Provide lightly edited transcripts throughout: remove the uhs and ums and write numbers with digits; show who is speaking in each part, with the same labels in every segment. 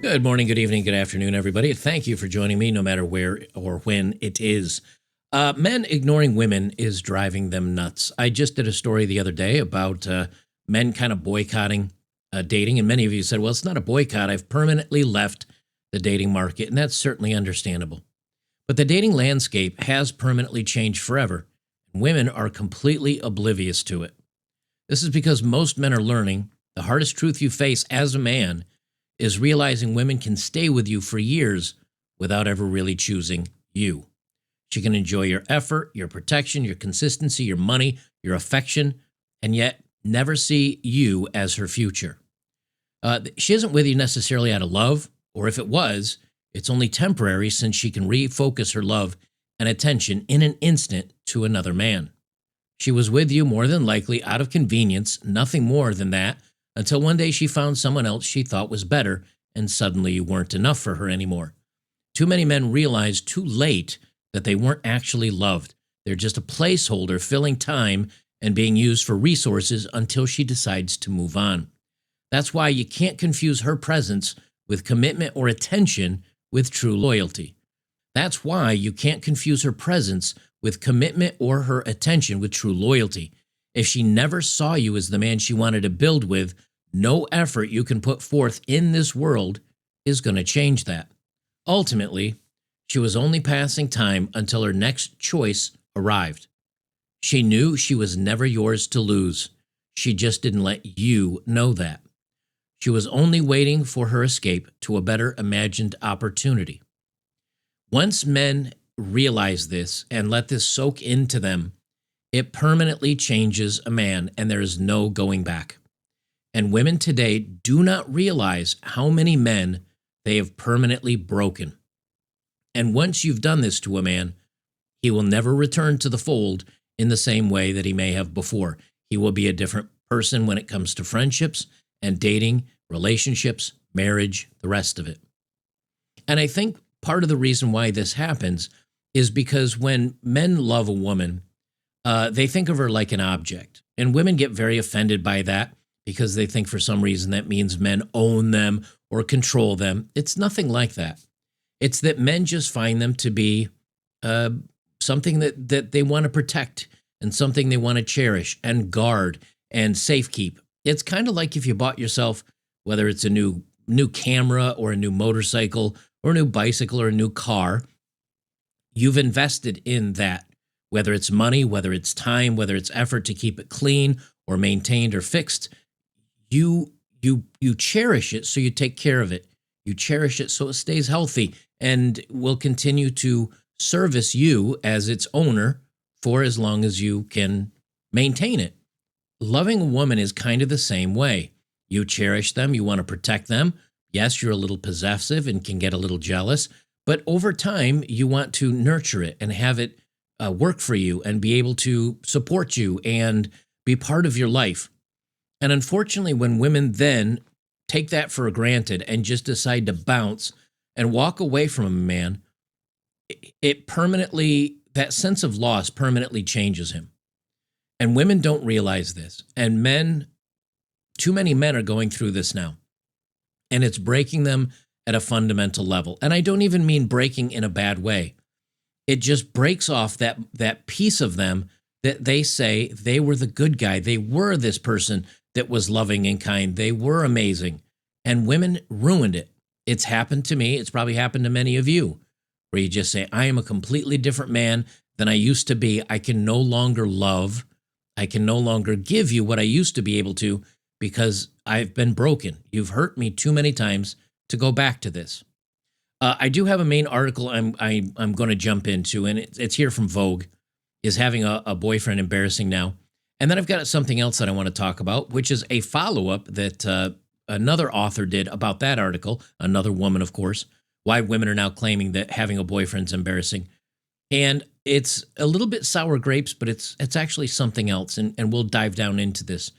Speaker 1: Good morning, good evening, good afternoon, everybody. Thank you for joining me, no matter where or when it is. Men ignoring women is driving them nuts. I just did a story the other day about men kind of boycotting dating, and many of you said, well, it's not a boycott. I've permanently left the dating market, and that's certainly understandable. But the dating landscape has permanently changed forever, and women are completely oblivious to it. This is because most men are learning the hardest truth you face as a man is realizing women can stay with you for years without ever really choosing you. She can enjoy your effort, your protection, your consistency, your money, your affection, and yet never see you as her future. She isn't with you necessarily out of love, or if it was, it's only temporary since she can refocus her love and attention in an instant to another man. She was with you more than likely out of convenience, nothing more than that, until one day she found someone else she thought was better, and suddenly you weren't enough for her anymore. Too many men realize too late that they weren't actually loved. They're just a placeholder filling time and being used for resources until she decides to move on. That's why you can't confuse her presence with commitment or attention with true loyalty. That's why you can't confuse her presence with commitment or her attention with true loyalty. If she never saw you as the man she wanted to build with, no effort you can put forth in this world is going to change that. Ultimately, she was only passing time until her next choice arrived. She knew she was never yours to lose. She just didn't let you know that. She was only waiting for her escape to a better imagined opportunity. Once men realize this and let this soak into them, it permanently changes a man, and there is no going back. And women today do not realize how many men they have permanently broken. And once you've done this to a man, he will never return to the fold in the same way that he may have before. He will be a different person when it comes to friendships and dating, relationships, marriage, the rest of it. And I think part of the reason why this happens is because when men love a woman, they think of her like an object. And women get very offended by that because they think for some reason that means men own them or control them. It's nothing like that. It's that men just find them to be something that they want to protect and something they want to cherish and guard and safekeep. It's kind of like if you bought yourself, whether it's a new camera or a new motorcycle or a new bicycle or a new car, you've invested in that. Whether it's money, whether it's time, whether it's effort to keep it clean or maintained or fixed, you cherish it, so you take care of it. You cherish it so it stays healthy and will continue to service you as its owner for as long as you can maintain it. Loving a woman is kind of the same way. You cherish them, you want to protect them. Yes, you're a little possessive and can get a little jealous, but over time, you want to nurture it and have it work for you and be able to support you and be part of your life. And unfortunately, when women then take that for granted and just decide to bounce and walk away from a man, it permanently, that sense of loss permanently changes him. And women don't realize this. And men, too many men are going through this now. And it's breaking them at a fundamental level. And I don't even mean breaking in a bad way. It just breaks off that piece of them that they say they were the good guy. They were this person that was loving and kind. They were amazing. And women ruined it. It's happened to me. It's probably happened to many of you, where you just say, I am a completely different man than I used to be. I can no longer love. I can no longer give you what I used to be able to because I've been broken. You've hurt me too many times to go back to this. I do have a main article I'm going to jump into, and it's here from Vogue. Is having a boyfriend embarrassing now? And then I've got something else that I want to talk about, which is a follow-up that another author did about that article, another woman, of course, why women are now claiming that having a boyfriend's embarrassing. And it's a little bit sour grapes, but it's actually something else, and we'll dive down into this.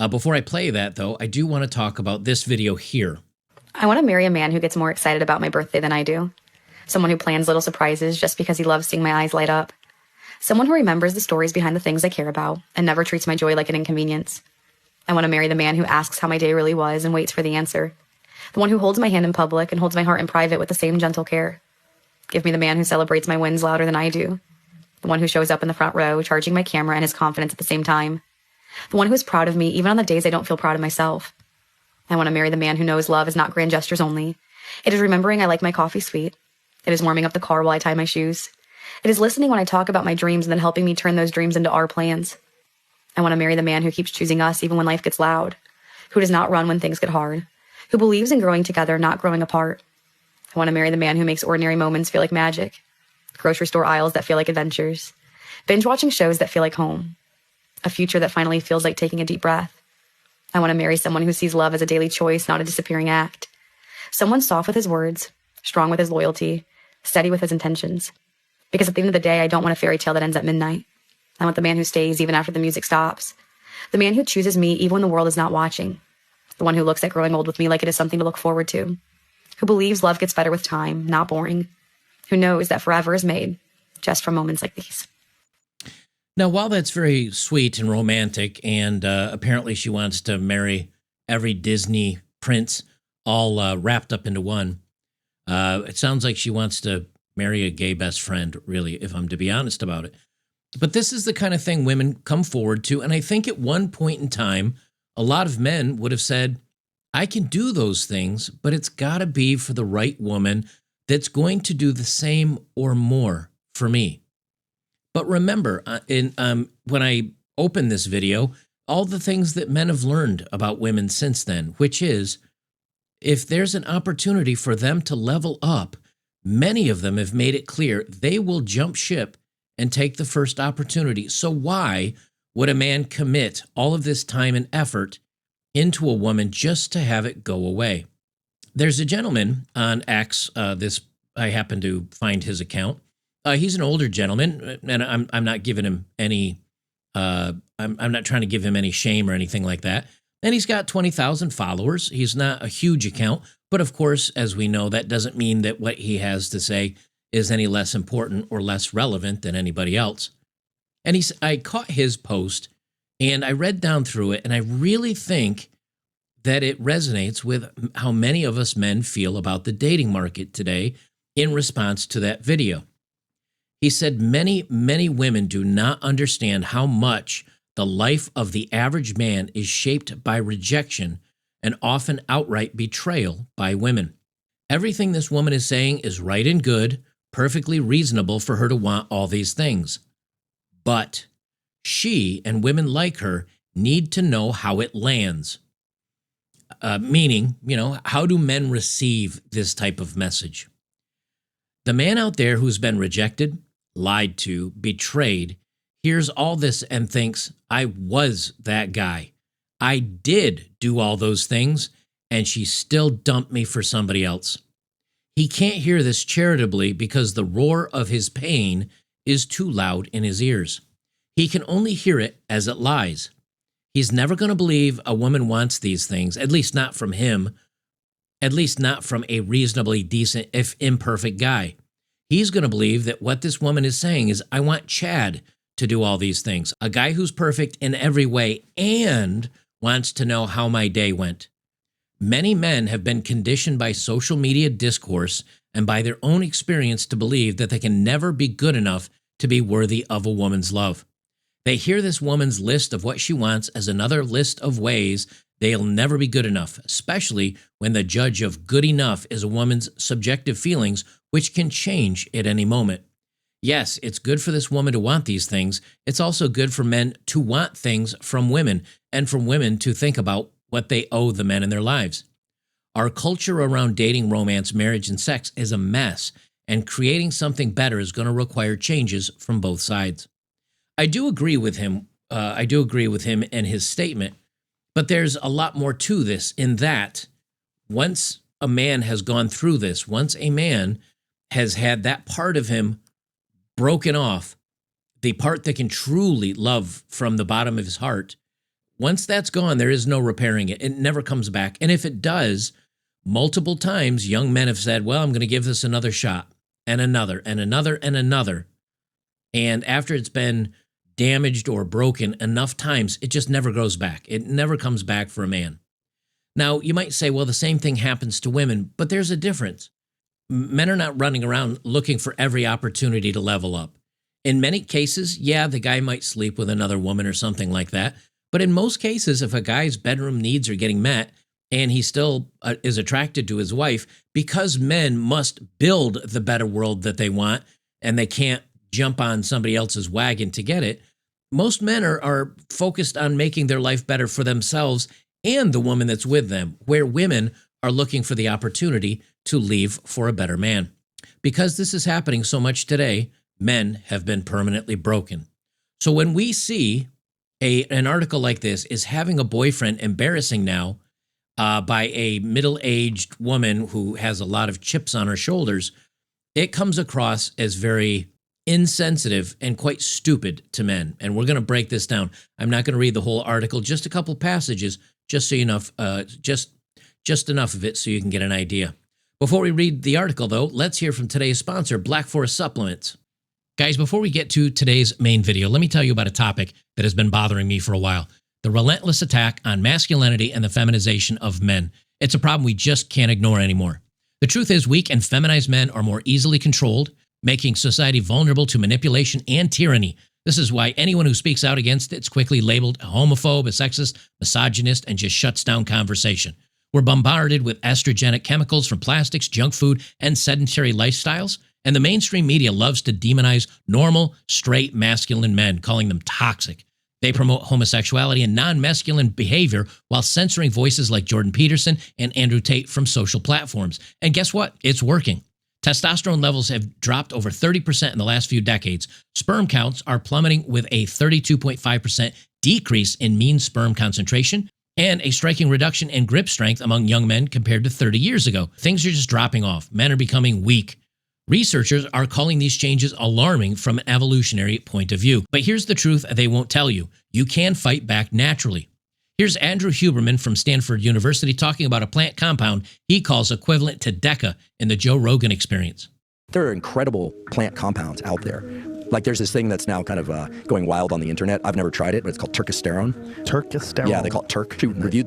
Speaker 1: Before I play that, though, I do want to talk about this video here.
Speaker 2: I want to marry a man who gets more excited about my birthday than I do. Someone who plans little surprises just because he loves seeing my eyes light up. Someone who remembers the stories behind the things I care about and never treats my joy like an inconvenience. I want to marry the man who asks how my day really was and waits for the answer. The one who holds my hand in public and holds my heart in private with the same gentle care. Give me the man who celebrates my wins louder than I do. The one who shows up in the front row, charging my camera and his confidence at the same time. The one who is proud of me even on the days I don't feel proud of myself. I want to marry the man who knows love is not grand gestures only. It is remembering I like my coffee sweet. It is warming up the car while I tie my shoes. It is listening when I talk about my dreams and then helping me turn those dreams into our plans. I want to marry the man who keeps choosing us even when life gets loud. Who does not run when things get hard. Who believes in growing together, not growing apart. I want to marry the man who makes ordinary moments feel like magic. Grocery store aisles that feel like adventures. Binge watching shows that feel like home. A future that finally feels like taking a deep breath. I want to marry someone who sees love as a daily choice, not a disappearing act. Someone soft with his words, strong with his loyalty, steady with his intentions. Because at the end of the day, I don't want a fairy tale that ends at midnight. I want the man who stays even after the music stops. The man who chooses me even when the world is not watching. The one who looks at growing old with me like it is something to look forward to. Who believes love gets better with time, not boring. Who knows that forever is made just from moments like these.
Speaker 1: Now, while that's very sweet and romantic, and apparently she wants to marry every Disney prince all wrapped up into one, it sounds like she wants to marry a gay best friend, really, if I'm to be honest about it. But this is the kind of thing women come forward to, and I think at one point in time, a lot of men would have said, I can do those things, but it's got to be for the right woman that's going to do the same or more for me. But remember, when I opened this video, all the things that men have learned about women since then, which is, if there's an opportunity for them to level up, many of them have made it clear they will jump ship and take the first opportunity. So why would a man commit all of this time and effort into a woman just to have it go away? There's a gentleman on X, I happen to find his account. He's an older gentleman, and I'm not giving him any, I'm not trying to give him any shame or anything like that. And he's got 20,000 followers. He's not a huge account, but of course, as we know, that doesn't mean that what he has to say is any less important or less relevant than anybody else. And I caught his post, and I read down through it, and I really think that it resonates with how many of us men feel about the dating market today in response to that video. He said many, many women do not understand how much the life of the average man is shaped by rejection and often outright betrayal by women. Everything this woman is saying is right and good, perfectly reasonable for her to want all these things. But she and women like her need to know how it lands. Meaning, how do men receive this type of message? The man out there who's been rejected, lied to, betrayed, hears all this and thinks, I was that guy. I did do all those things, and she still dumped me for somebody else. He can't hear this charitably because the roar of his pain is too loud in his ears. He can only hear it as it lies. He's never going to believe a woman wants these things, at least not from him, at least not from a reasonably decent, if imperfect guy. He's going to believe that what this woman is saying is, I want Chad to do all these things, a guy who's perfect in every way and wants to know how my day went. Many men have been conditioned by social media discourse and by their own experience to believe that they can never be good enough to be worthy of a woman's love. They hear this woman's list of what she wants as another list of ways they'll never be good enough, especially when the judge of good enough is a woman's subjective feelings, which can change at any moment. Yes, it's good for this woman to want these things. It's also good for men to want things from women and from women to think about what they owe the men in their lives. Our culture around dating, romance, marriage, and sex is a mess, and creating something better is going to require changes from both sides. I do agree with him. And his statement, but there's a lot more to this in that once a man has gone through this, once a man has had that part of him broken off, the part that can truly love from the bottom of his heart, once that's gone, there is no repairing it. It never comes back. And if it does, multiple times young men have said, well, I'm going to give this another shot, and another, and another, and another. And after it's been damaged or broken enough times, it just never goes back. It never comes back for a man. Now, you might say, well, the same thing happens to women, but there's a difference. Men are not running around looking for every opportunity to level up. In many cases, yeah, the guy might sleep with another woman or something like that. But in most cases, if a guy's bedroom needs are getting met and he still is attracted to his wife, because men must build the better world that they want and they can't jump on somebody else's wagon to get it, most men are focused on making their life better for themselves and the woman that's with them, where women are looking for the opportunity to leave for a better man. Because this is happening so much today, men have been permanently broken. So when we see an article like this, is having a boyfriend embarrassing now by a middle-aged woman who has a lot of chips on her shoulders, it comes across as very insensitive and quite stupid to men. And we're going to break this down. I'm not going to read the whole article, just a couple passages, just so you know, just enough of it so you can get an idea. Before we read the article, though, let's hear from today's sponsor, Black Forest Supplements. Guys, before we get to today's main video, let me tell you about a topic that has been bothering me for a while: the relentless attack on masculinity and the feminization of men. It's a problem we just can't ignore anymore. The truth is, weak and feminized men are more easily controlled, making society vulnerable to manipulation and tyranny. This is why anyone who speaks out against it's quickly labeled a homophobe, a sexist, misogynist, and just shuts down conversation. We're bombarded with estrogenic chemicals from plastics, junk food, and sedentary lifestyles, and the mainstream media loves to demonize normal, straight, masculine men, calling them toxic. They promote homosexuality and non-masculine behavior while censoring voices like Jordan Peterson and Andrew Tate from social platforms. And guess what? It's working. Testosterone levels have dropped over 30% in the last few decades. Sperm counts are plummeting with a 32.5% decrease in mean sperm concentration and a striking reduction in grip strength among young men compared to 30 years ago. Things are just dropping off. Men are becoming weak. Researchers are calling these changes alarming from an evolutionary point of view. But here's the truth they won't tell you. You can fight back naturally. Here's Andrew Huberman from Stanford University talking about a plant compound he calls equivalent to DECA in the Joe Rogan Experience.
Speaker 3: There are incredible plant compounds out there. Like there's this thing that's now kind of going wild on the internet. I've never tried it, but it's called turkesterone.
Speaker 4: Turkesterone?
Speaker 3: Yeah, they call it Turk.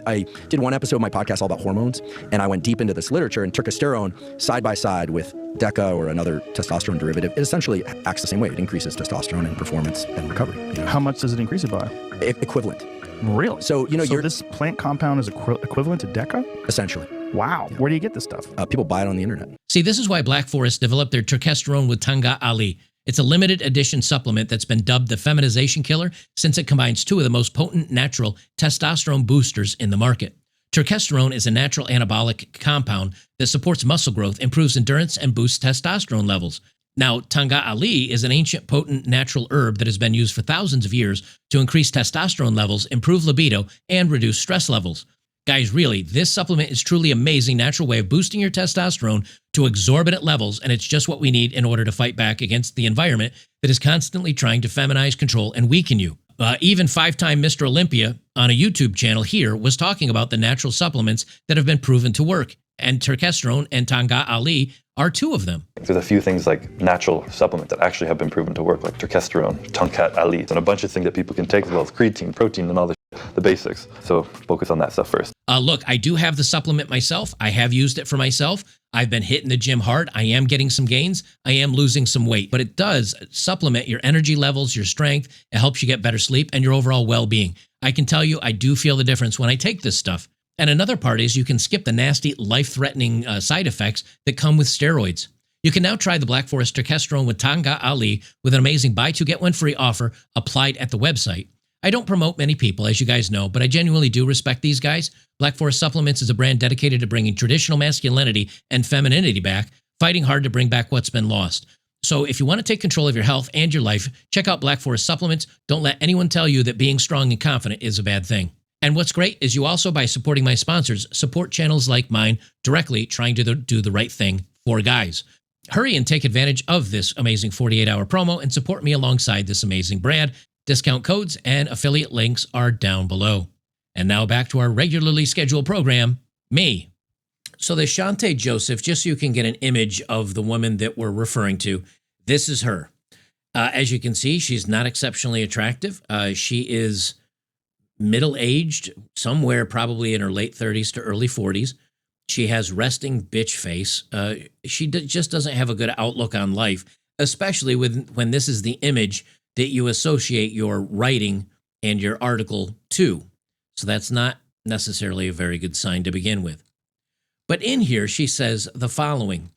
Speaker 3: I did one episode of my podcast all about hormones, and I went deep into this literature, and turkesterone, side by side with DECA or another testosterone derivative, it essentially acts the same way. It increases testosterone and performance and recovery. You know?
Speaker 4: How much does it increase it by?
Speaker 3: Equivalent.
Speaker 4: Really?
Speaker 3: So,
Speaker 4: this plant compound is equivalent to DECA?
Speaker 3: Essentially.
Speaker 4: Wow. Where do you get this stuff?
Speaker 3: People buy it on the internet.
Speaker 1: See, this is why Black Forest developed their turkesterone with Tanga Ali. It's a limited edition supplement that's been dubbed the feminization killer since it combines two of the most potent natural testosterone boosters in the market. Turkesterone is a natural anabolic compound that supports muscle growth, improves endurance, and boosts testosterone levels. Now, Tanga Ali is an ancient, potent, natural herb that has been used for thousands of years to increase testosterone levels, improve libido, and reduce stress levels. Guys, really, this supplement is truly an amazing natural way of boosting your testosterone to exorbitant levels, and it's just what we need in order to fight back against the environment that is constantly trying to feminize, control, and weaken you. Even five-time Mr. Olympia on a YouTube channel here was talking about the natural supplements that have been proven to work, and turkesterone and Tanga Ali are two of them.
Speaker 5: There's a few things like natural supplements that actually have been proven to work, like turkesterone, Tongkat Ali, and a bunch of things that people can take as well as creatine, protein, and all the basics. So focus on that stuff first.
Speaker 1: Look, I do have the supplement myself. I have used it for myself. I've been hitting the gym hard. I am getting some gains. I am losing some weight, but it does supplement your energy levels, your strength. It helps you get better sleep and your overall well-being. I can tell you, I do feel the difference when I take this stuff. And another part is you can skip the nasty, life-threatening side effects that come with steroids. You can now try the Black Forest Turkesterone with Tanga Ali with an amazing buy two, get one free offer applied at the website. I don't promote many people, as you guys know, but I genuinely do respect these guys. Black Forest Supplements is a brand dedicated to bringing traditional masculinity and femininity back, fighting hard to bring back what's been lost. So if you want to take control of your health and your life, check out Black Forest Supplements. Don't let anyone tell you that being strong and confident is a bad thing. And what's great is you also, by supporting my sponsors, support channels like mine directly trying to do the right thing for guys. Hurry and take advantage of this amazing 48-hour promo and support me alongside this amazing brand. Discount codes and affiliate links are down below. And now back to our regularly scheduled program, me. So the Shante Joseph, just so you can get an image of the woman that we're referring to, this is her. As you can see, she's not exceptionally attractive. She is middle-aged, somewhere probably in her late 30s to early 40s. She has resting bitch face. She just doesn't have a good outlook on life, especially when this is the image that you associate your writing and your article to. So that's not necessarily a very good sign to begin with. But in here, she says the following.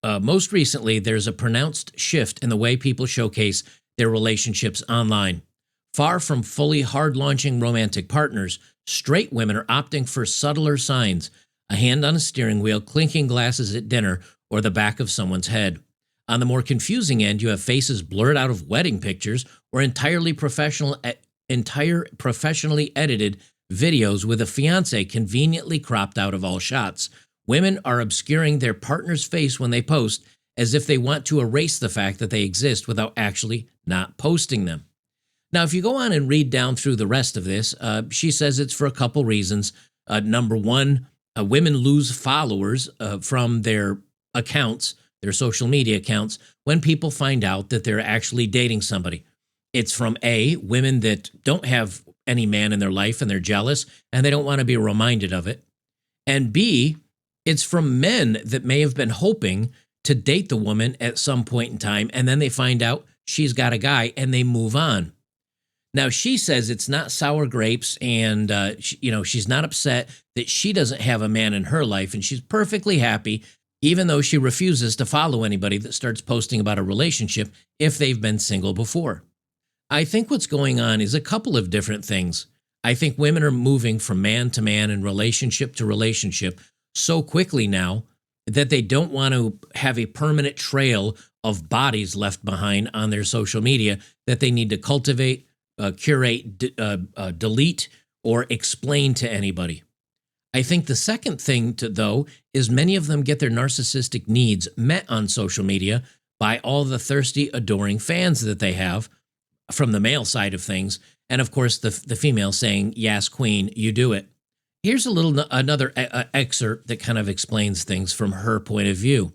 Speaker 1: Most recently, there's a pronounced shift in the way people showcase their relationships online. Far from fully hard-launching romantic partners, straight women are opting for subtler signs, a hand on a steering wheel, clinking glasses at dinner, or the back of someone's head. On the more confusing end, you have faces blurred out of wedding pictures or entire professionally edited videos with a fiancé conveniently cropped out of all shots. Women are obscuring their partner's face when they post, as if they want to erase the fact that they exist without actually not posting them. Now, if you go on and read down through the rest of this, she says it's for a couple reasons. Number one, women lose followers from their accounts, their social media accounts, when people find out that they're actually dating somebody. It's from A, women that don't have any man in their life and they're jealous and they don't want to be reminded of it. And B, it's from men that may have been hoping to date the woman at some point in time, and then they find out she's got a guy and they move on. Now, she says it's not sour grapes, and she's not upset that she doesn't have a man in her life, and she's perfectly happy, even though she refuses to follow anybody that starts posting about a relationship if they've been single before. I think what's going on is a couple of different things. I think women are moving from man to man and relationship to relationship so quickly now that they don't want to have a permanent trail of bodies left behind on their social media that they need to cultivate, curate, delete, or explain to anybody. I think the second thing, though, is many of them get their narcissistic needs met on social media by all the thirsty, adoring fans that they have from the male side of things. And of course, the female saying, yes, queen, you do it. Here's another excerpt that kind of explains things from her point of view.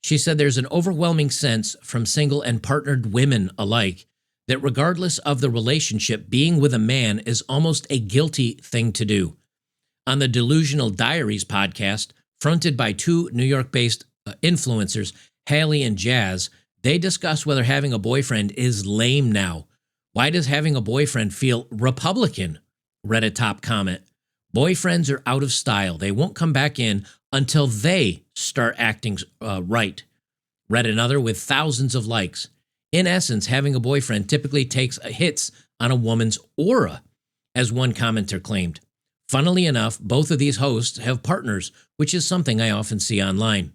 Speaker 1: She said there's an overwhelming sense from single and partnered women alike that regardless of the relationship, being with a man is almost a guilty thing to do. On the Delusional Diaries podcast, fronted by two New York-based influencers, Haley and Jazz, they discuss whether having a boyfriend is lame now. Why does having a boyfriend feel Republican? Read a top comment. Boyfriends are out of style. They won't come back in until they start acting right. Read another with thousands of likes. In essence, having a boyfriend typically takes hits on a woman's aura, as one commenter claimed. Funnily enough, both of these hosts have partners, which is something I often see online.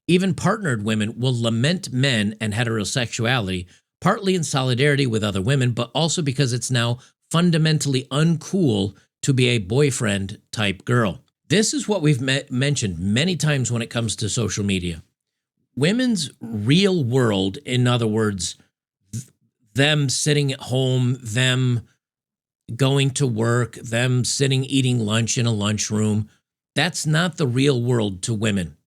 Speaker 1: Even partnered women will lament men and heterosexuality, partly in solidarity with other women, but also because it's now fundamentally uncool to be a boyfriend type girl. This is what we've mentioned many times when it comes to social media. Women's real world, in other words, them sitting at home, them going to work, them sitting eating lunch in a lunchroom, that's not the real world to women.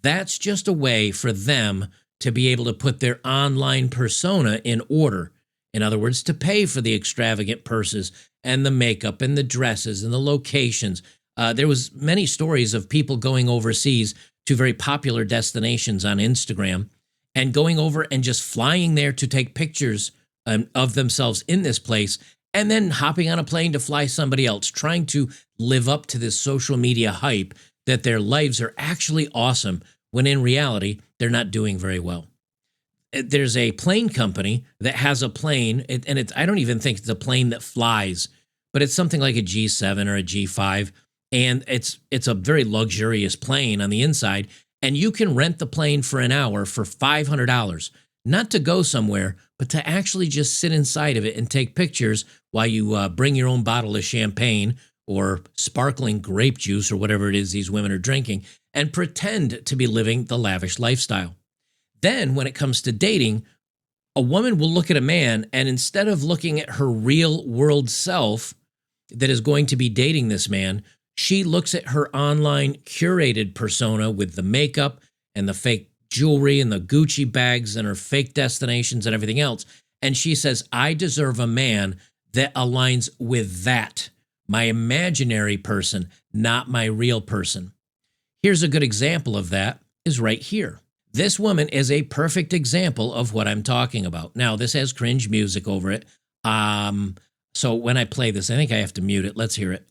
Speaker 1: That's just a way for them to be able to put their online persona in order. In other words, to pay for the extravagant purses and the makeup and the dresses and the locations. There was many stories of people going overseas to very popular destinations on Instagram and going over and just flying there to take pictures of themselves in this place and then hopping on a plane to fly somebody else, trying to live up to this social media hype that their lives are actually awesome, when in reality, they're not doing very well. There's a plane company that has a plane, and I don't even think it's a plane that flies, but it's something like a G7 or a G5, and it's a very luxurious plane on the inside, and you can rent the plane for an hour for $500, not to go somewhere, but to actually just sit inside of it and take pictures while you bring your own bottle of champagne or sparkling grape juice or whatever it is these women are drinking and pretend to be living the lavish lifestyle. Then when it comes to dating, a woman will look at a man and instead of looking at her real world self that is going to be dating this man, she looks at her online curated persona with the makeup and the fake jewelry and the Gucci bags and her fake destinations and everything else. And she says, I deserve a man that aligns with that. my imaginary person, not my real person. Here's a good example of that is right here. This woman is a perfect example of what I'm talking about. Now, this has cringe music over it. So when I play this, I think I have to mute it. Let's hear it.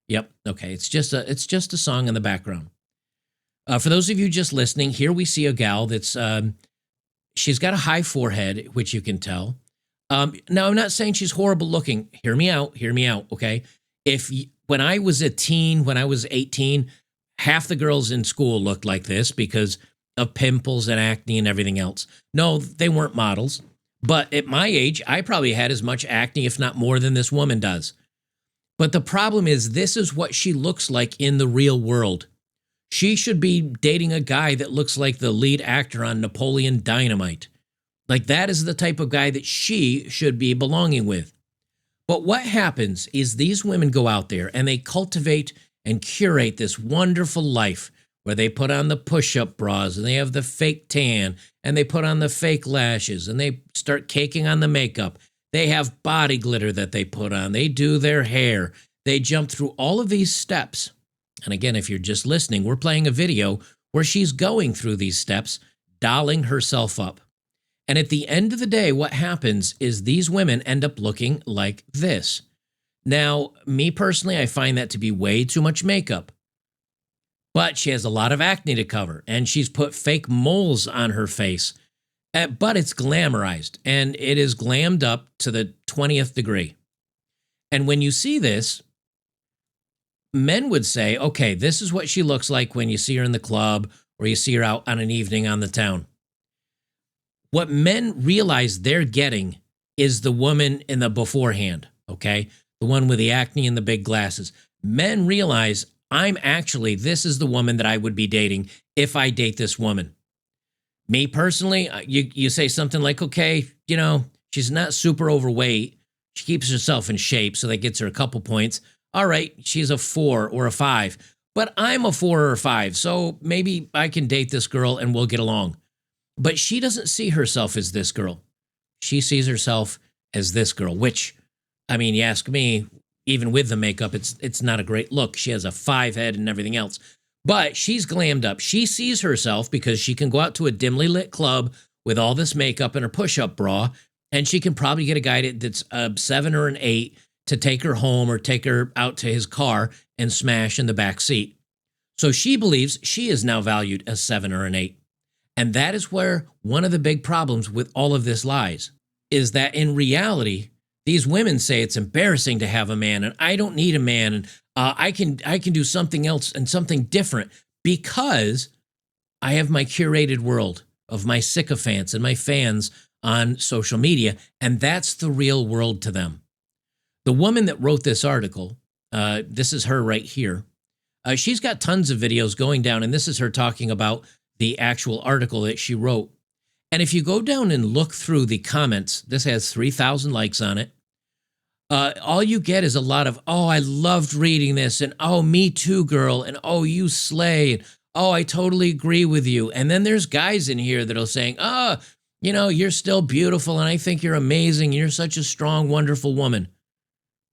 Speaker 1: Yep. Okay. It's just a song in the background. For those of you just listening, here we see a gal that's she's got a high forehead, which you can tell. Now, I'm not saying she's horrible looking. Hear me out. Okay. When I was a teen, when I was 18, half the girls in school looked like this because of pimples and acne and everything else. No, they weren't models. But at my age, I probably had as much acne, if not more, than this woman does. But the problem is, this is what she looks like in the real world. She should be dating a guy that looks like the lead actor on Napoleon Dynamite. Like, that is the type of guy that she should be belonging with. But what happens is these women go out there and they cultivate and curate this wonderful life where they put on the push-up bras and they have the fake tan and they put on the fake lashes and they start caking on the makeup. They have body glitter that they put on. They do their hair. They jump through all of these steps. And again, if you're just listening, we're playing a video where she's going through these steps, dolling herself up. And at the end of the day, what happens is these women end up looking like this. Now, me personally, I find that to be way too much makeup. But she has a lot of acne to cover, and she's put fake moles on her face. But it's glamorized, and it is glammed up to the 20th degree. And when you see this, men would say, okay, this is what she looks like when you see her in the club or you see her out on an evening on the town. What men realize they're getting is the woman in the beforehand, okay? The one with the acne and the big glasses. Men realize, this is the woman that I would be dating if I date this woman. Me personally, you say something like, okay, she's not super overweight. She keeps herself in shape, so that gets her a couple points. All right, she's a 4 or a 5, but I'm a 4 or a 5, so maybe I can date this girl and we'll get along. But she doesn't see herself as this girl. She sees herself as this girl, which, you ask me, even with the makeup, it's not a great look. She has a 5 head and everything else. But she's glammed up. She sees herself because she can go out to a dimly lit club with all this makeup and her push-up bra, and she can probably get a guy that's a 7 or an 8 to take her home or take her out to his car and smash in the back seat. So she believes she is now valued as 7 or an 8. And that is where one of the big problems with all of this lies, is that in reality, these women say it's embarrassing to have a man, and I don't need a man, and I can do something else and something different because I have my curated world of my sycophants and my fans on social media, and that's the real world to them. The woman that wrote this article, this is her right here. She's got tons of videos going down, and this is her talking about the actual article that she wrote. And if you go down and look through the comments, this has 3,000 likes on it. All you get is a lot of, oh, I loved reading this, and oh, me too, girl, and oh, you slay, and oh, I totally agree with you. And then there's guys in here that'll saying, oh, you're still beautiful, and I think you're amazing, and you're such a strong, wonderful woman.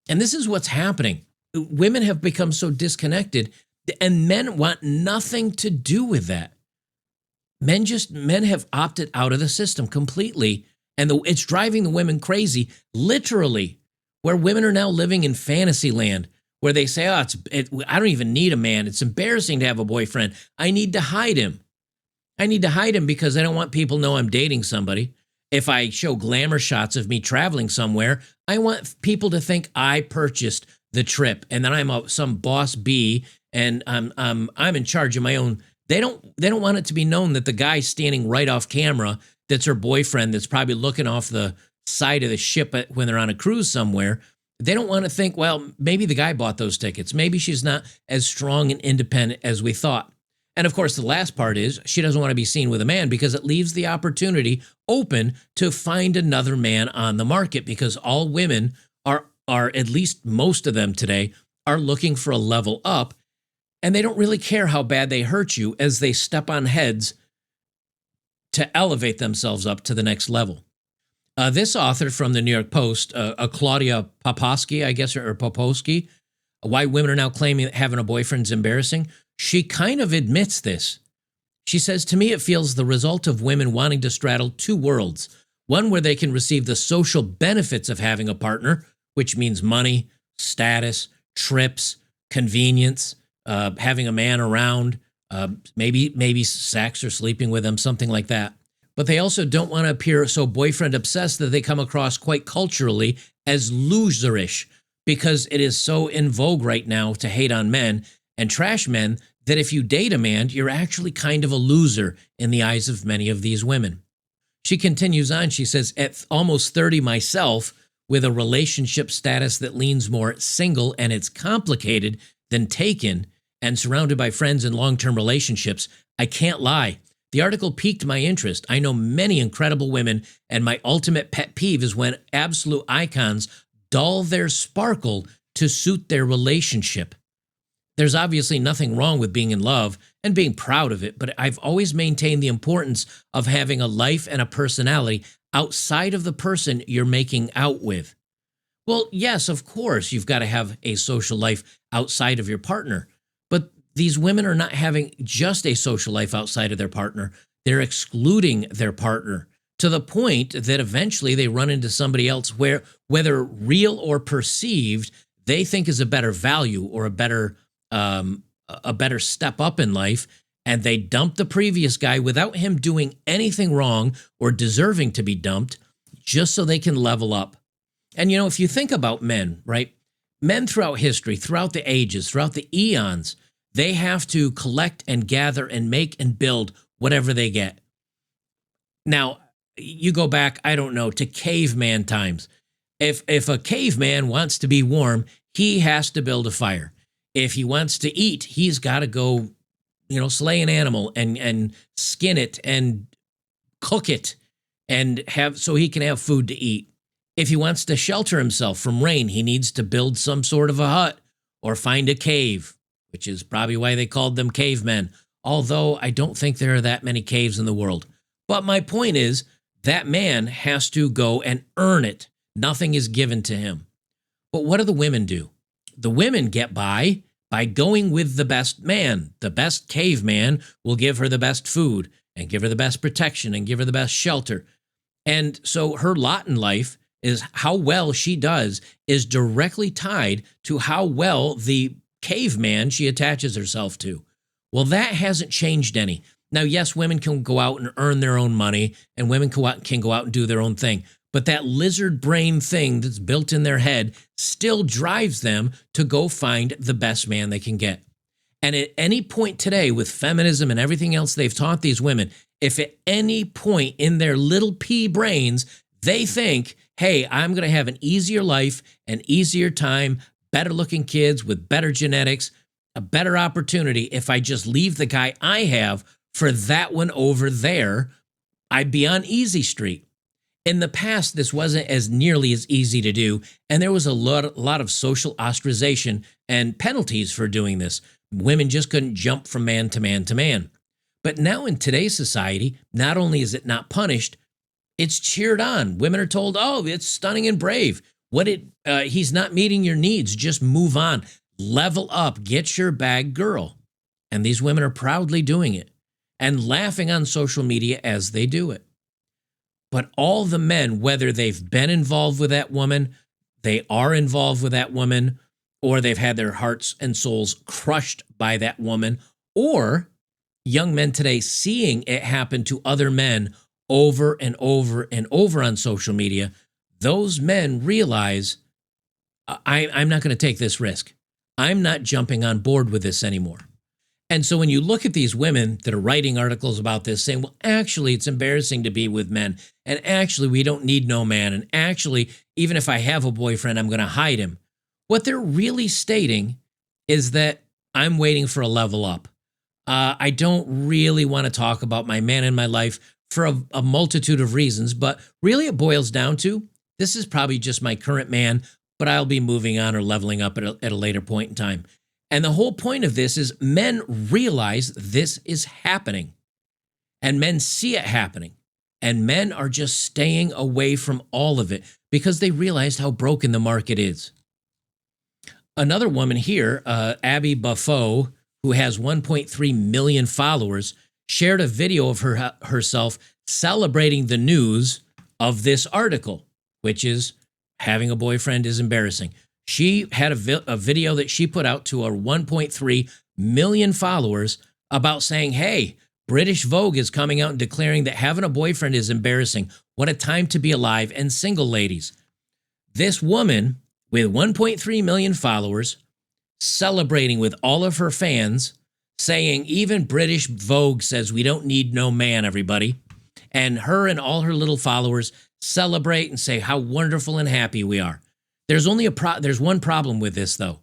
Speaker 1: And this is what's happening. Women have become so disconnected, and men want nothing to do with that. Men have opted out of the system completely, and it's driving the women crazy, literally, where women are now living in fantasy land, where they say, I don't even need a man. It's embarrassing to have a boyfriend. I need to hide him. I need to hide him because I don't want people to know I'm dating somebody. If I show glamour shots of me traveling somewhere, I want people to think I purchased the trip and that I'm some boss bee and I'm in charge of my own. They don't want it to be known that the guy standing right off camera, that's her boyfriend, that's probably looking off the side of the ship when they're on a cruise somewhere. They don't want to think, well, maybe the guy bought those tickets. Maybe she's not as strong and independent as we thought. And of course, the last part is she doesn't want to be seen with a man because it leaves the opportunity open to find another man on the market, because all women are at least most of them today, are looking for a level up, and they don't really care how bad they hurt you as they step on heads to elevate themselves up to the next level. This author from the New York Post, Claudia Poposky, I guess, or Poposky, why women are now claiming that having a boyfriend is embarrassing. She kind of admits this. She says, to me, it feels the result of women wanting to straddle two worlds. One where they can receive the social benefits of having a partner, which means money, status, trips, convenience, having a man around, maybe sex or sleeping with them, something like that. But they also don't want to appear so boyfriend obsessed that they come across quite culturally as loserish, because it is so in vogue right now to hate on men and trash men that if you date a man, you're actually kind of a loser in the eyes of many of these women. She continues on. She says, at almost 30 myself, with a relationship status that leans more single and it's complicated than taken, and surrounded by friends in long-term relationships, I can't lie. The article piqued my interest. I know many incredible women, and my ultimate pet peeve is when absolute icons dull their sparkle to suit their relationship. There's obviously nothing wrong with being in love and being proud of it, but I've always maintained the importance of having a life and a personality outside of the person you're making out with. Well, yes, of course, you've got to have a social life outside of your partner, but these women are not having just a social life outside of their partner. They're excluding their partner to the point that eventually they run into somebody else where, whether real or perceived, they think is a better value or a better step up in life, and they dump the previous guy without him doing anything wrong or deserving to be dumped, just so they can level up. And you know, if you think about men, right? Men throughout history, throughout the ages, throughout the eons, they have to collect and gather and make and build whatever they get. Now, you go back, I don't know, to caveman times. If a caveman wants to be warm, he has to build a fire. If he wants to eat, he's got to go, slay an animal and skin it and cook it and so he can have food to eat. If he wants to shelter himself from rain, he needs to build some sort of a hut or find a cave, which is probably why they called them cavemen, although I don't think there are that many caves in the world. But my point is, that man has to go and earn it. Nothing is given to him. But what do the women do? The women get by going with the best man. The best caveman will give her the best food and give her the best protection and give her the best shelter. And so her lot in life is how well she does is directly tied to how well the caveman she attaches herself to. Well, that hasn't changed any. Now, yes, women can go out and earn their own money, and women can go out and do their own thing. But that lizard brain thing that's built in their head still drives them to go find the best man they can get. And at any point today, with feminism and everything else they've taught these women, if at any point in their little pea brains, they think, hey, I'm going to have an easier life, an easier time, better looking kids with better genetics, a better opportunity if I just leave the guy I have for that one over there, I'd be on easy street. In the past, this wasn't as nearly as easy to do, and there was a lot of social ostracization and penalties for doing this. Women just couldn't jump from man to man to man. But now in today's society, not only is it not punished, it's cheered on. Women are told, oh, it's stunning and brave. He's not meeting your needs. Just move on. Level up. Get your bag, girl. And these women are proudly doing it and laughing on social media as they do it. But all the men, whether they've been involved with that woman, they are involved with that woman, or they've had their hearts and souls crushed by that woman, or young men today seeing it happen to other men over and over and over on social media, those men realize, I'm not going to take this risk. I'm not jumping on board with this anymore. And so when you look at these women that are writing articles about this saying, well, actually, it's embarrassing to be with men. And actually, we don't need no man. And actually, even if I have a boyfriend, I'm going to hide him. What they're really stating is that I'm waiting for a level up. I don't really want to talk about my man in my life for a multitude of reasons. But really, it boils down to this is probably just my current man, but I'll be moving on or leveling up at a later point in time. And the whole point of this is men realize this is happening and men see it happening And men are just staying away from all of it because they realized how broken the market is. Another woman here, Abby Buffo, who has 1.3 million followers, shared a video of herself celebrating the news of this article, which is having a boyfriend is embarrassing. She had a video that she put out to her 1.3 million followers about saying, hey, British Vogue is coming out and declaring that having a boyfriend is embarrassing. What a time to be alive, and single ladies. This woman with 1.3 million followers celebrating with all of her fans, saying even British Vogue says we don't need no man, everybody. And her and all her little followers celebrate and say how wonderful and happy we are. There's only there's one problem with this, though.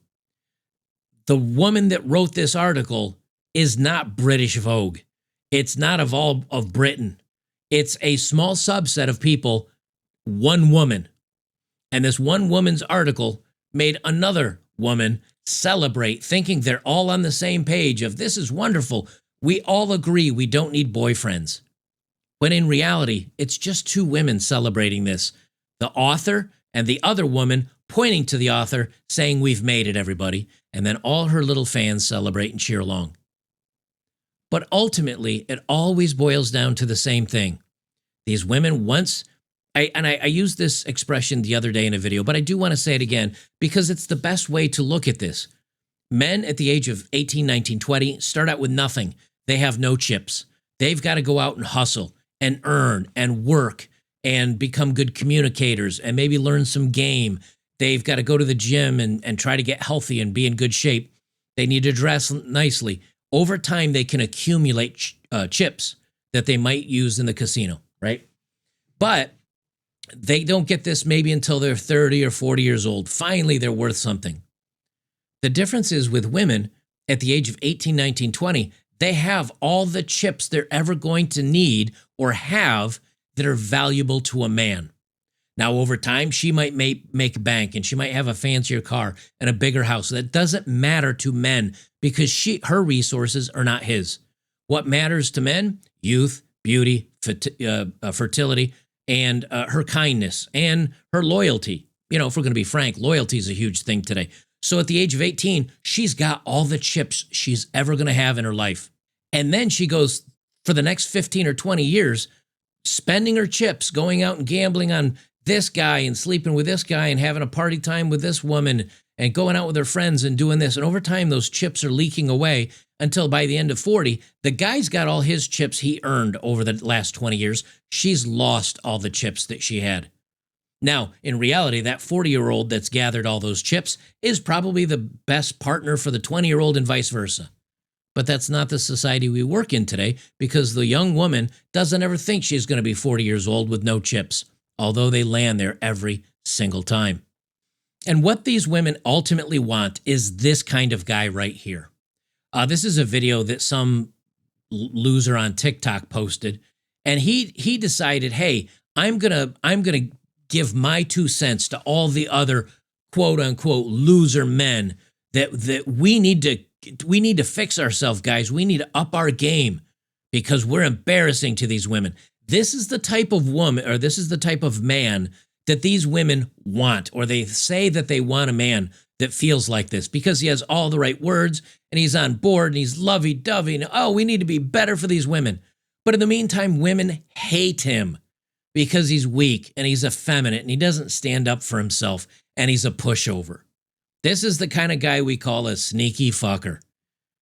Speaker 1: The woman that wrote this article is not British Vogue. It's not of all of Britain. It's a small subset of people, one woman. And this one woman's article made another woman celebrate, thinking they're all on the same page of this is wonderful. We all agree we don't need boyfriends. When in reality, it's just two women celebrating this. The author and the other woman pointing to the author saying we've made it, everybody. And then all her little fans celebrate and cheer along. But ultimately, it always boils down to the same thing. These women once, I used this expression the other day in a video, but I do want to say it again because it's the best way to look at this. Men at the age of 18, 19, 20 start out with nothing. They have no chips. They've got to go out and hustle and earn and work and become good communicators and maybe learn some game. They've got to go to the gym and try to get healthy and be in good shape. They need to dress nicely. Over time, they can accumulate chips that they might use in the casino, right? But they don't get this maybe until they're 30 or 40 years old. Finally, they're worth something. The difference is with women at the age of 18, 19, 20, they have all the chips they're ever going to need or have that are valuable to a man. Now, over time, she might make bank and she might have a fancier car and a bigger house. That doesn't matter to men because her resources are not his. What matters to men? Youth, beauty, fertility, and her kindness and her loyalty. You know, if we're going to be frank, loyalty is a huge thing today. So at the age of 18, she's got all the chips she's ever going to have in her life. And then she goes for the next 15 or 20 years, spending her chips, going out and gambling on this guy and sleeping with this guy and having a party time with this woman and going out with her friends and doing this. And over time, those chips are leaking away until by the end of 40, the guy's got all his chips he earned over the last 20 years. She's lost all the chips that she had. Now, in reality, that 40-year-old that's gathered all those chips is probably the best partner for the 20-year-old and vice versa. But that's not the society we work in today because the young woman doesn't ever think she's going to be 40 years old with no chips, although they land there every single time. And what these women ultimately want is this kind of guy right here. This is a video that some loser on TikTok posted, and he decided, hey, I'm gonna give my 2 cents to all the other quote unquote loser men that we need to fix ourselves, guys. We need to up our game because we're embarrassing to these women. This is the type of woman, or this is the type of man that these women want, or they say that they want a man that feels like this because he has all the right words and he's on board and he's lovey-dovey and, oh, we need to be better for these women. But in the meantime, women hate him because he's weak and he's effeminate and he doesn't stand up for himself and he's a pushover. This is the kind of guy we call a sneaky fucker.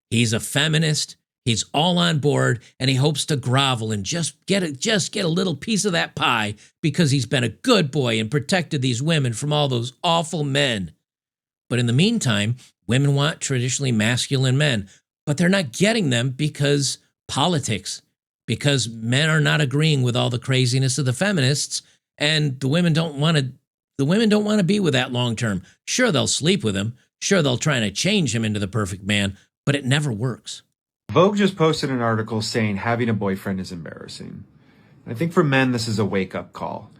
Speaker 1: He's a feminist. He's all on board, and he hopes to grovel and just get a little piece of that pie because he's been a good boy and protected these women from all those awful men. But in the meantime, women want traditionally masculine men, but they're not getting them because politics, because men are not agreeing with all the craziness of the feminists, and the women don't want to be with that long term. Sure, they'll sleep with him. Sure, they'll try to change him into the perfect man, but it never works.
Speaker 6: Vogue just posted an article saying having a boyfriend is embarrassing. I think for men, this is a wake-up call.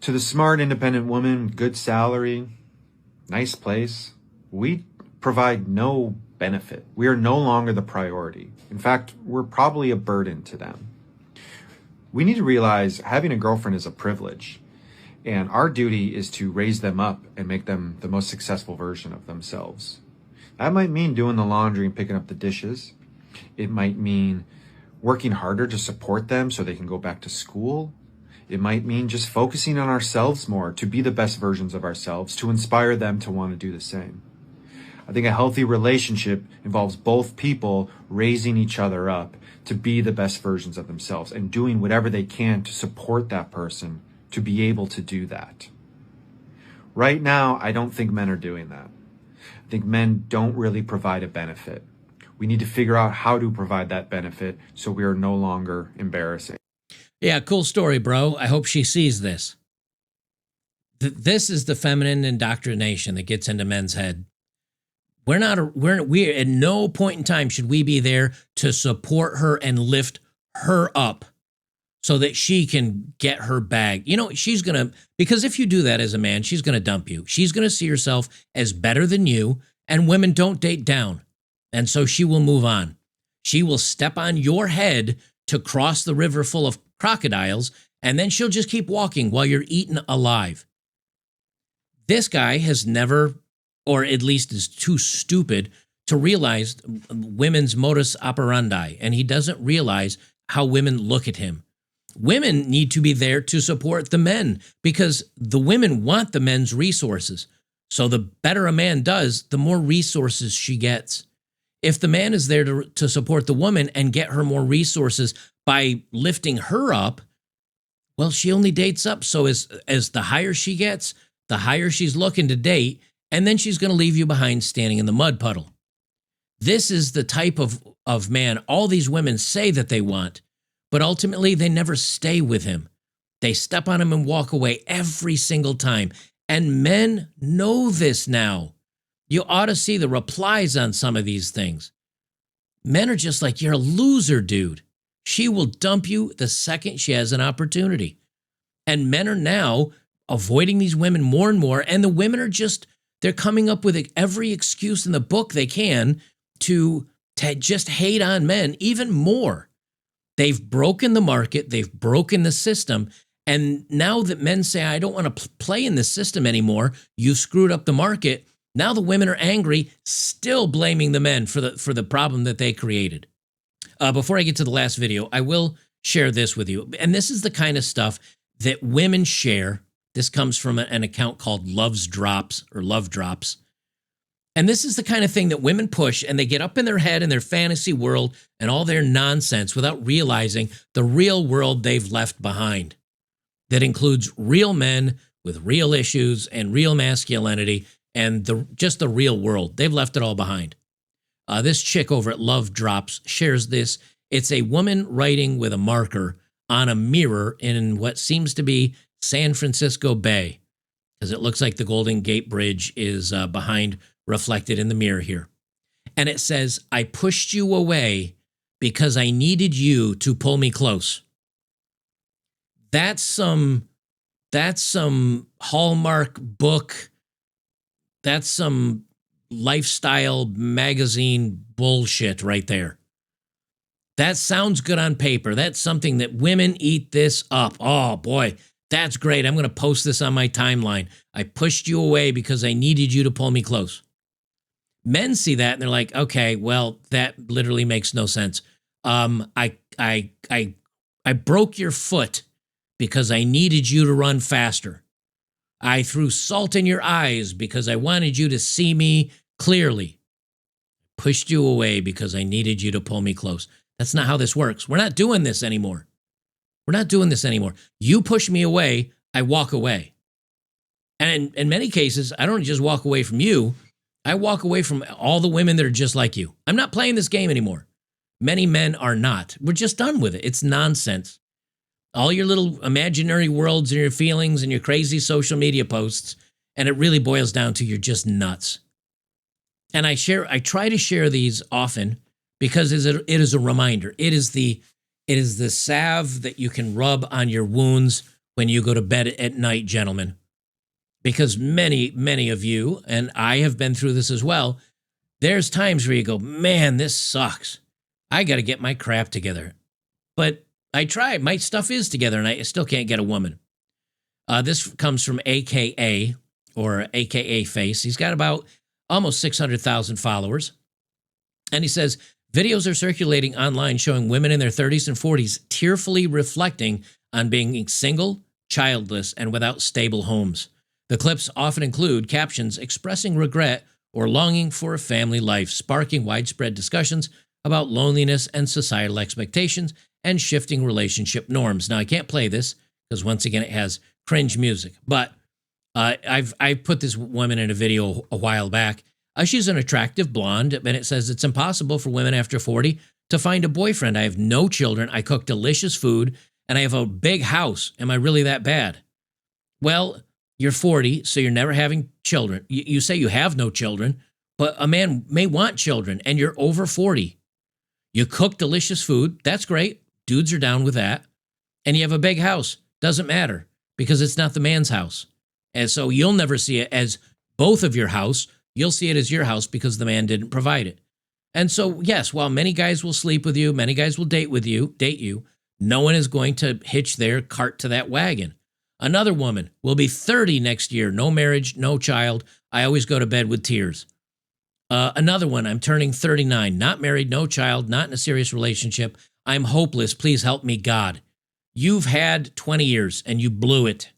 Speaker 6: To the smart, independent woman, good salary, nice place, we provide no benefit. We are no longer the priority. In fact, we're probably a burden to them. We need to realize having a girlfriend is a privilege. And our duty is to raise them up and make them the most successful version of themselves. That might mean doing the laundry and picking up the dishes. It might mean working harder to support them so they can go back to school. It might mean just focusing on ourselves more to be the best versions of ourselves, to inspire them to want to do the same. I think a healthy relationship involves both people raising each other up to be the best versions of themselves and doing whatever they can to support that person to be able to do that. Right now, I don't think men are doing that. I think men don't really provide a benefit. We need to figure out how to provide that benefit so we are no longer embarrassing.
Speaker 1: Yeah, cool story, bro. I hope she sees this. This is the feminine indoctrination that gets into men's head. We're at no point in time should we be there to support her and lift her up so that she can get her bag. You know, because if you do that as a man, she's going to dump you. She's going to see herself as better than you, and women don't date down. And so she will move on. She will step on your head to cross the river full of crocodiles, and then she'll just keep walking while you're eaten alive. This guy has never, or at least is too stupid to realize women's modus operandi, and he doesn't realize how women look at him. Women need to be there to support the men because the women want the men's resources. So the better a man does, the more resources she gets. If the man is there to support the woman and get her more resources by lifting her up, well, she only dates up. So as the higher she gets, the higher she's looking to date, and then she's going to leave you behind standing in the mud puddle. This is the type of man all these women say that they want, but ultimately they never stay with him. They step on him and walk away every single time. And men know this now. You ought to see the replies on some of these things. Men are just like, you're a loser, dude. She will dump you the second she has an opportunity. And men are now avoiding these women more and more. And the women are they're coming up with every excuse in the book they can to just hate on men even more. They've broken the market. They've broken the system. And now that men say, I don't want to play in this system anymore, you screwed up the market. Now the women are angry, still blaming the men for the problem that they created. Before I get to the last video, I will share this with you. And this is the kind of stuff that women share. This comes from an account called Love Drops. And this is the kind of thing that women push, and they get up in their head in their fantasy world and all their nonsense without realizing the real world they've left behind. That includes real men with real issues and real masculinity and just the real world. They've left it all behind. This chick over at Love Drops shares this. It's a woman writing with a marker on a mirror in what seems to be San Francisco Bay, because it looks like the Golden Gate Bridge is behind, reflected in the mirror here. And it says, I pushed you away because I needed you to pull me close. That's some Hallmark book. That's some lifestyle magazine bullshit right there. That sounds good on paper. That's something that women eat this up. Oh boy, that's great. I'm going to post this on my timeline. I pushed you away because I needed you to pull me close. Men see that and they're like, okay, well, that literally makes no sense. I broke your foot because I needed you to run faster. I threw salt in your eyes because I wanted you to see me clearly. Pushed you away because I needed you to pull me close. That's not how this works. We're not doing this anymore. You push me away, I walk away. And in many cases, I don't just walk away from you. I walk away from all the women that are just like you. I'm not playing this game anymore. Many men are not. We're just done with it. It's nonsense. All your little imaginary worlds and your feelings and your crazy social media posts, and it really boils down to you're just nuts. And I try to share these often because it is a reminder. It is the salve that you can rub on your wounds when you go to bed at night, gentlemen. Because many of you, and I have been through this as well, there's times where you go, man, this sucks. I got to get my crap together. But I tried. My stuff is together, and I still can't get a woman. This comes from AKA, or AKA Face. He's got about almost 600,000 followers. And he says, videos are circulating online showing women in their 30s and 40s tearfully reflecting on being single, childless, and without stable homes. The clips often include captions expressing regret or longing for a family life, sparking widespread discussions about loneliness and societal expectations and shifting relationship norms. Now, I can't play this because, once again, it has cringe music, but I put this woman in a video a while back. She's an attractive blonde, and it says it's impossible for women after 40 to find a boyfriend. I have no children. I cook delicious food, and I have a big house. Am I really that bad? Well, you're 40, so you're never having children. You say you have no children, but a man may want children, and you're over 40. You cook delicious food. That's great. Dudes are down with that. And you have a big house. Doesn't matter, because it's not the man's house. And so you'll never see it as both of your house. You'll see it as your house because the man didn't provide it. And so, yes, while many guys will sleep with you, many guys will date you, no one is going to hitch their cart to that wagon. Another woman will be 30 next year, no marriage, no child. I always go to bed with tears. Another one, I'm turning 39, not married, no child, not in a serious relationship. I'm hopeless. Please help me, God. You've had 20 years and you blew it.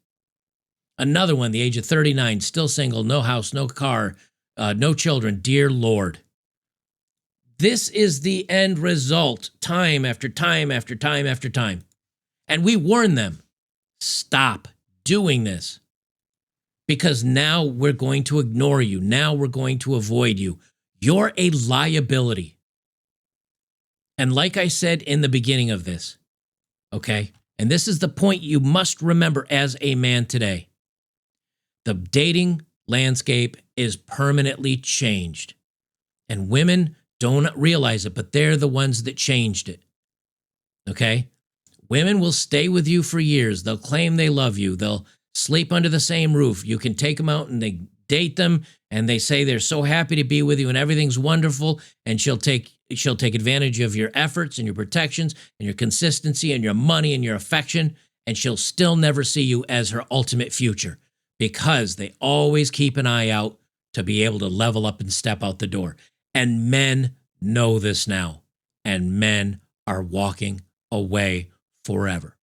Speaker 1: Another one, the age of 39, still single, no house, no car, no children. Dear Lord. This is the end result, time after time after time after time. And we warn them, stop doing this. Because now we're going to ignore you. Now we're going to avoid you. You're a liability. And like I said in the beginning of this, okay, and this is the point you must remember as a man today. The dating landscape is permanently changed. And women don't realize it, but they're the ones that changed it. Okay? Women will stay with you for years. They'll claim they love you. They'll sleep under the same roof. You can take them out and they date them and they say they're so happy to be with you and everything's wonderful, and she'll take advantage of your efforts and your protections and your consistency and your money and your affection, and she'll still never see you as her ultimate future because they always keep an eye out to be able to level up and step out the door. And men know this now, and men are walking away forever.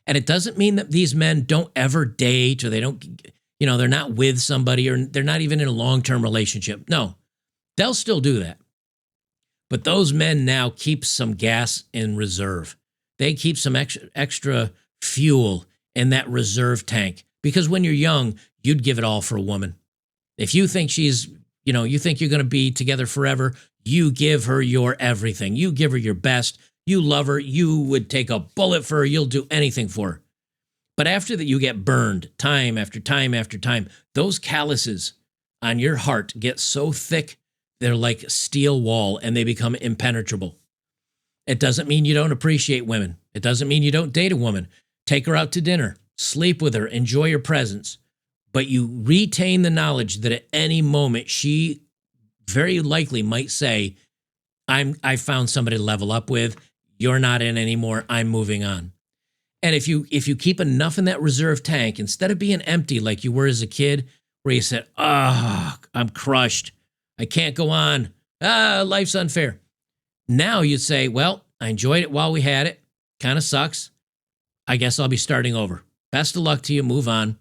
Speaker 1: And it doesn't mean that these men don't ever date, or they don't, they're not with somebody, or they're not even in a long-term relationship. No, they'll still do that. But those men now keep some gas in reserve. They keep some extra fuel in that reserve tank. Because when you're young, you'd give it all for a woman. If you think you think you're going to be together forever, you give her your everything. You give her your best. You love her. You would take a bullet for her. You'll do anything for her. But after that, you get burned time after time after time. Those calluses on your heart get so thick, they're like a steel wall, and they become impenetrable. It doesn't mean you don't appreciate women. It doesn't mean you don't date a woman. Take her out to dinner, sleep with her, enjoy her presence. But you retain the knowledge that at any moment she very likely might say, I found somebody to level up with. You're not in anymore. I'm moving on. And if you keep enough in that reserve tank, instead of being empty like you were as a kid, where you said, I'm crushed. I can't go on. Life's unfair. Now you'd say, well, I enjoyed it while we had it. Kind of sucks. I guess I'll be starting over. Best of luck to you. Move on.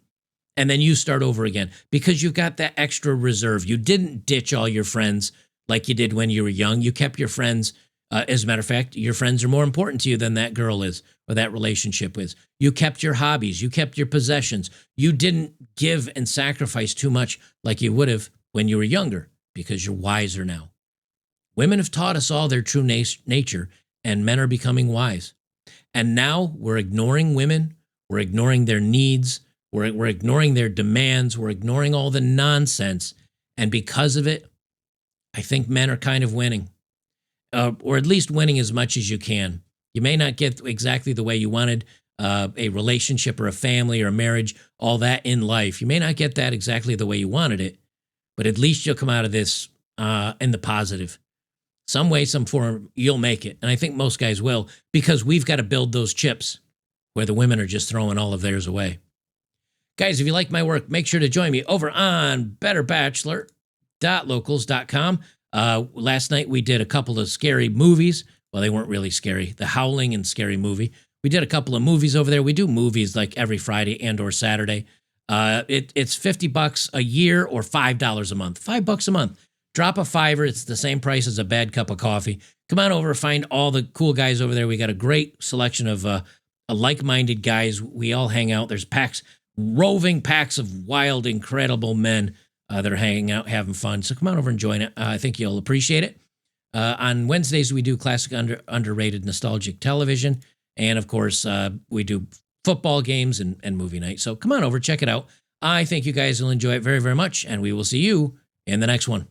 Speaker 1: And then you start over again because you've got that extra reserve. You didn't ditch all your friends like you did when you were young. You kept your friends. As a matter of fact, your friends are more important to you than that girl is or that relationship is. You kept your hobbies. You kept your possessions. You didn't give and sacrifice too much like you would have when you were younger because you're wiser now. Women have taught us all their true nature, and men are becoming wise. And now we're ignoring women. We're ignoring their needs. We're ignoring their demands. We're ignoring all the nonsense. And because of it, I think men are kind of winning. Or at least winning as much as you can. You may not get exactly the way you wanted a relationship or a family or a marriage, all that in life. You may not get that exactly the way you wanted it, but at least you'll come out of this in the positive. some way, some form, you'll make it. And I think most guys will, because we've got to build those chips where the women are just throwing all of theirs away. Guys, if you like my work, make sure to join me over on betterbachelor.locals.com. Last night we did a couple of scary movies. Well, they weren't really scary. The Howling and Scary Movie. We did a couple of movies over there. We do movies like every Friday and or Saturday. It's $50 a year or $5 a month. $5 a month. Drop a $5. It's the same price as a bad cup of coffee. Come on over, find all the cool guys over there. We got a great selection of like-minded guys. We all hang out. There's roving packs of wild, incredible men that are hanging out, having fun. So come on over and join it. I think you'll appreciate it. On Wednesdays, we do classic underrated nostalgic television. And, of course, we do football games and movie night. So come on over, check it out. I think you guys will enjoy it very, very much. And we will see you in the next one.